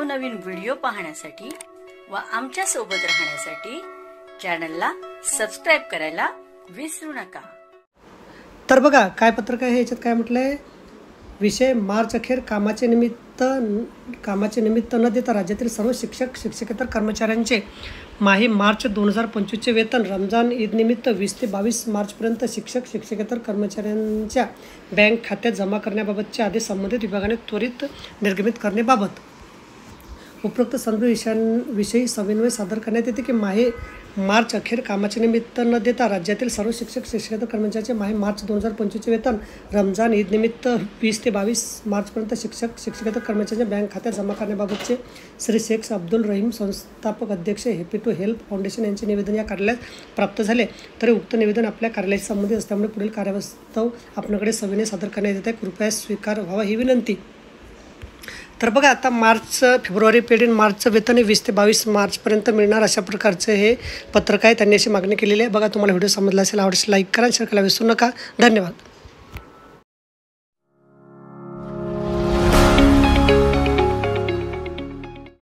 नवनवीन व्हिडिओ पाहण्यासाठी व आमच्या सोबत राहण्यासाठी चॅनलला सबस्क्राइब करायला विसरू नका। तर बघा काय पत्रक आहे, याच्यात काय म्हटलंय, विषय मार्च अखेर कामाचे निमित्त न देता राज्यातील सर्व शिक्षक शिक्षकेतर कर्मचाऱ्यांचे माही मार्च 2025चे वेतन रमजान ईद निमित्त 20 ते 22 मार्चपर्यंत शिक्षक शिक्षकेतर कर्मचाऱ्यांच्या बँक खात्यात जमा करण्याबाबतचे आदेश संबंधित विभागाने त्वरित निर्गमित करण्याबाबत उपरोक्त सर्व विषयी सविनय सादर करण्यात येते की माहे मार्च अखेर कामाचे निमित्त न देता राज्यातील सर्व शिक्षक शिक्षकेतर कर्मचाऱ्यांचे माहे मार्च 2025चे वेतन रमजान ईद निमित्त 20 ते 22 मार्चपर्यंत शिक्षक शिक्षकेतर कर्मचाऱ्यांच्या बँक खात्यात जमा करण्याबाबतचे श्री शेख अब्दुल रहीम संस्थापक अध्यक्ष हॅपी टू हेल्प फाउंडेशन यांचे निवेदन या कार्यालयात प्राप्त झाले, तरी उक्त निवेदन आपल्या कार्यालयाशी संबंधित असल्यामुळे पुढील कार्यवास्तव आपल्याकडे सविनय सादर करण्यात येत आहे, कृपया स्वीकार व्हावा ही विनंती। तर बघा आता फेब्रुवारी पेढीन मार्चचं वेतन 20 ते 22 मार्चपर्यंत मिळणार अशा प्रकारचं हे पत्रक आहे, त्यांनी अशी मागणी केलेली आहे। बघा तुम्हाला व्हिडिओ समजला असेल, आवडल्यास लाईक करा, शेअर करायला विसरू नका। धन्यवाद।